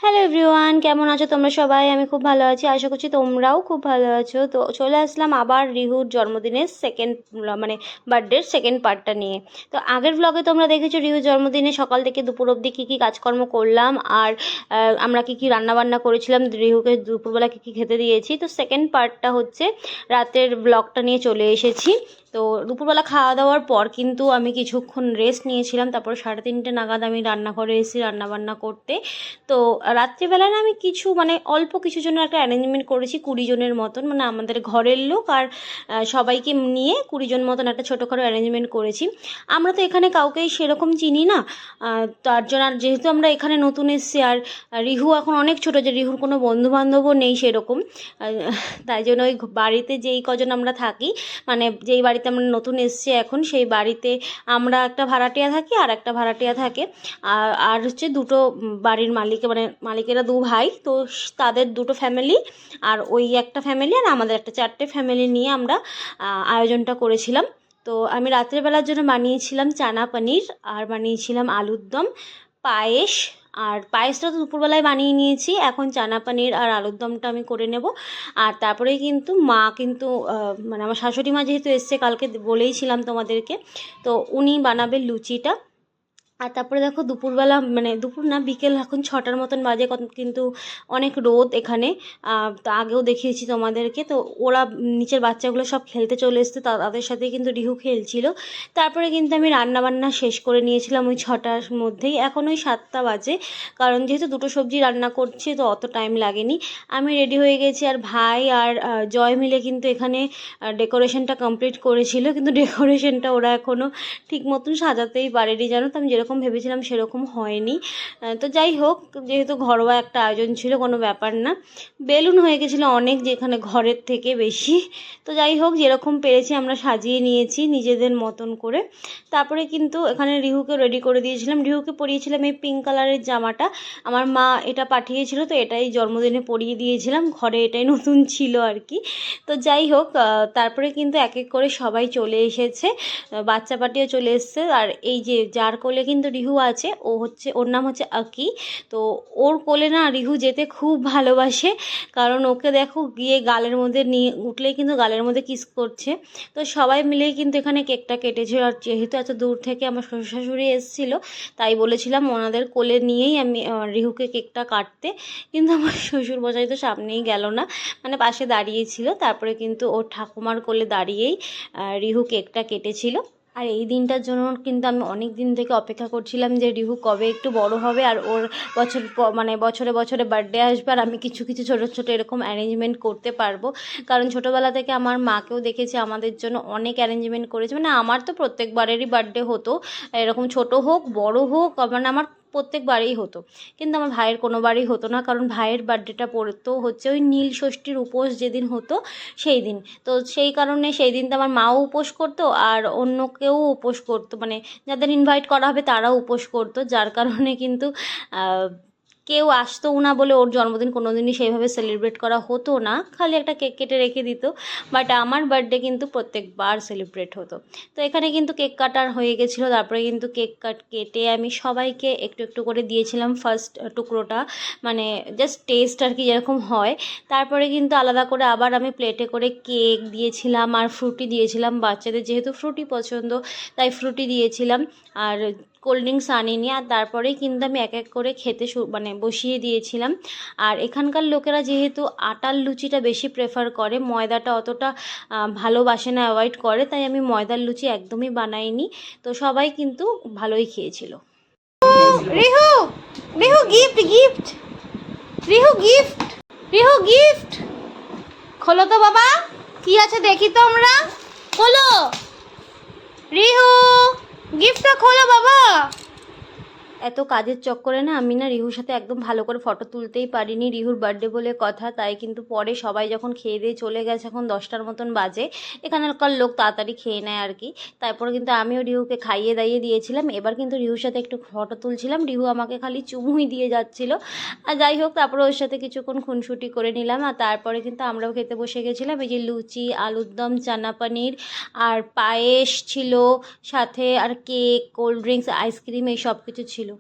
Hello everyone, কেমন আছো তোমরা সবাই? আমি খুব ভালো আছি, আশা করছি তোমরাও খুব ভালো আছো। তো চলে আসলাম আবার রিহুর জন্মদিনের মানে বার্থডের সেকেন্ড পার্টটা নিয়ে। তো আগের ব্লগে তোমরা দেখেছো রিহুর জন্মদিনে সকাল থেকে দুপুর অবধি কী কী কাজকর্ম করলাম, আর আমরা কী কী রান্নাবান্না করেছিলাম, রিহুকে দুপুরবেলা কী কী খেতে দিয়েছি। তো সেকেন্ড পার্টটা হচ্ছে রাতের ব্লগটা নিয়ে চলে এসেছি। তো দুপুরবেলা খাওয়া দাওয়ার পর কিন্তু আমি কিছুক্ষণ রেস্ট নিয়েছিলাম, তারপর 3:30 নাগাদ আমি রান্নাঘরে এসেছি রান্নাবান্না করতে। তো রাত্রিবেলায় না আমি কিছু মানে অল্প কিছু জনের একটা অ্যারেঞ্জমেন্ট করেছি, 20 জনের মতন, মানে আমাদের ঘরের লোক আর সবাইকে নিয়ে 20 জন মতন একটা ছোটোখাটো অ্যারেঞ্জমেন্ট করেছি। আমরা তো এখানে কাউকেই সেরকম চিনি না, তার জন্য আর যেহেতু আমরা এখানে নতুন এসেছি, আর রিহু এখন অনেক ছোটো, যে রিহুর কোনো বন্ধুবান্ধবও নেই সেরকম, তাই জন্য ওই বাড়িতে যেই কজন আমরা থাকি, মানে যেই বাড়িতে আমরা নতুন এসেছি এখন, সেই বাড়িতে আমরা একটা ভাড়াটিয়া থাকি আর একটা ভাড়াটিয়া থাকে, আর হচ্ছে দুটো বাড়ির মালিকেরা দু ভাই, তো তাদের দুটো ফ্যামিলি আর ওই একটা ফ্যামিলি আর আমাদের একটা, 4টে ফ্যামিলি নিয়ে আমরা আয়োজনটা করেছিলাম। তো আমি রাত্রেবেলার জন্য বানিয়েছিলাম চানা পনির, আর বানিয়েছিলাম আলুর দম, পায়েস। আর পায়েসটা তো দুপুরবেলায় বানিয়ে নিয়েছি, এখন চানা পনির আর আলুর দমটা আমি করে নেব। আর তারপরেই কিন্তু মা কিন্তু মানে আমার শাশুড়ি মা যেহেতু এসছে কালকে, বলেইছিলাম তোমাদেরকে, তো উনি বানাবে লুচিটা। আর তারপরে দেখো দুপুরবেলা, মানে দুপুর না, বিকেল এখন 6টার মতন বাজে, কিন্তু অনেক রোদ এখানে। তো আগেও দেখিয়েছি তোমাদেরকে। তো ওরা নিচের বাচ্চাগুলো সব খেলতে চলে এসছে, তাদের সাথে কিন্তু রিহু খেলছিল। তারপরে কিন্তু আমি রান্নাবান্না শেষ করে নিয়েছিলাম ওই 6টার মধ্যেই, এখন ওই 7টা বাজে, কারণ যেহেতু দুটো সবজি রান্না করছি তো অত টাইম লাগেনি। আমি রেডি হয়ে গেছি, আর ভাই আর জয় মিলে কিন্তু এখানে ডেকোরেশনটা কমপ্লিট করেছিল, কিন্তু ডেকোরেশনটা ওরা এখনও ঠিক মতন সাজাতেই পারেনি, জানো তো। আমি যেরকম ভেবেছিলাম সেরকম হয়নি। তো যাই হোক, যেহেতু ঘরোয়া একটা আয়োজন ছিল, কোনো ব্যাপার না। বেলুন হয়ে গেছিলো অনেক, যেখানে ঘরের থেকে বেশি। তো যাই হোক, যেরকম পেরেছি আমরা সাজিয়ে নিয়েছি নিজেদের মতন করে। তারপরে কিন্তু এখানে রিহুকে রেডি করে দিয়েছিলাম, রিহুকে পরিয়েছিলাম এই পিঙ্ক কালারের জামাটা, আমার মা এটা পাঠিয়েছিল, তো এটাই জন্মদিনে পরিয়ে দিয়েছিলাম, ঘরে এটাই নতুন ছিল আর কি। তো যাই হোক, তারপরে কিন্তু এক এক করে সবাই চলে এসেছে, বাচ্চা পাটিও চলে এসছে। আর এই যে যার কোলে কিন্তু রিহু আছে, ওর নাম হচ্ছে আকি। তো ওর কোলে না রিহু যেতে খুব ভালোবাসে, কারণ ওকে দেখো গিয়ে গালের মধ্যে নিয়ে উঠলেই কিন্তু গালের মধ্যে কিস করছে। তো সবাই মিলেই কিন্তু এখানে কেকটা কেটেছিল, আর যেহেতু এত দূর থেকে আমার শ্বশুর শাশুড়ি এসেছিলো, তাই বলেছিলাম ওনাদের কোলে নিয়েই আমি রিহুকে কেকটা কাটতে, কিন্তু আমার শ্বশুর মশাই তো সামনেই গেল না, মানে পাশে দাঁড়িয়েছিল। তারপরে কিন্তু ওর ঠাকুমার কোলে দাঁড়িয়েই রিহু কেকটা কেটেছিল। আর এই দিনটার জন্য কিন্তু আমি অনেক দিন থেকে অপেক্ষা করছিলাম, যে রিহু কবে একটু বড় হবে আর ওর মানে বছরে বছরে বার্থডে আসবে, আর আমি কিছু কিছু ছোটো ছোটো এরকম অ্যারেঞ্জমেন্ট করতে পারবো। কারণ ছোটোবেলা থেকে আমার মাকেও দেখেছি আমাদের জন্য অনেক অ্যারেঞ্জমেন্ট করেছে, মানে আমার তো প্রত্যেকবারেরই বার্থডে হতো, এরকম ছোট হোক বড় হোক, মানে আমার প্রত্যেকবারেই হতো। কিন্তু আমার ভাইয়ের কোনোবারই হতো না, কারণ ভাইয়ের বার্থডেটা পড়তো হচ্ছে ওই নীল ষষ্ঠীর উপোস যেদিন হতো সেই দিন। তো সেই কারণে সেই দিন তো আমার মাও উপোস করতো, আর অন্য কেউ উপোস করতো, মানে যাদের ইনভাইট করা হবে তারাও উপোস করতো, যার কারণে কিন্তু কেউ আসতো না বলে ওর জন্মদিন কোনো দিনই সেইভাবে সেলিব্রেট করা হতো না, খালি একটা কেক কেটে রেখে দিত। বাট আমার বার্থডে কিন্তু প্রত্যেকবার সেলিব্রেট হতো। তো এখানে কিন্তু কেক কাটার হয়ে গেছিলো, তারপরে কিন্তু কেক কেটে আমি সবাইকে একটু একটু করে দিয়েছিলাম ফার্স্ট টুকরোটা, মানে জাস্ট টেস্ট আর কি যেরকম হয়। তারপরে কিন্তু আলাদা করে আবার আমি প্লেটে করে কেক দিয়েছিলাম, আর ফ্রুটি দিয়েছিলাম, বাচ্চাদের যেহেতু ফ্রুটি পছন্দ তাই ফ্রুটি দিয়েছিলাম, আর কোল্ড ড্রিঙ্কস আনিনি। আর তারপরেই কিন্তু আমি এক এক করে খেতে মানে বসিয়ে দিয়েছিলাম। আর এখানকার লোকেরা যেহেতু আটার লুচিটা বেশি প্রেফার করে, ময়দাটা অতটা ভালোবাসে না, অ্যাভয়েড করে, তাই আমি ময়দার লুচি একদমই বানাইনি। তো সবাই কিন্তু ভালোই খেয়েছিল। Rihu, Rihu gift, gift, Rihu gift, Rihu gift খোলো তো বাবা, কি আছে দেখি তো আমরা, খোলো রিহু, গিফটটা খোলো বাবা। এত কাজের চক্করে না আমি না রিহুর সাথে একদম ভালো করে ফটো তুলতেই পারিনি, রিহুর বার্থডে বলে কথা, তাই কিন্তু পরে সবাই যখন খেয়ে দিয়ে চলে গেছে, এখন 10টার মতন বাজে, এখানকার লোক তাড়াতাড়ি খেয়ে নেয় আর কি। তারপরে কিন্তু আমিও রিহুকে খাইয়ে দাইয়ে দিয়েছিলাম, এবার কিন্তু রিহুর সাথে একটু ফটো তুলছিলাম, রিহু আমাকে খালি চুমুই দিয়ে যাচ্ছিলো। আর যাই হোক, তারপরে ওর সাথে কিছুক্ষণ খুনসুটি করে নিলাম, আর তারপরে কিন্তু আমরাও খেতে বসে গেছিলাম। এই যে লুচি, আলুর দম, চানা পনির, আর পায়েস ছিল সাথে, আর কেক, কোল্ড ড্রিঙ্কস, আইসক্রিম, এই সব কিছু ছিল।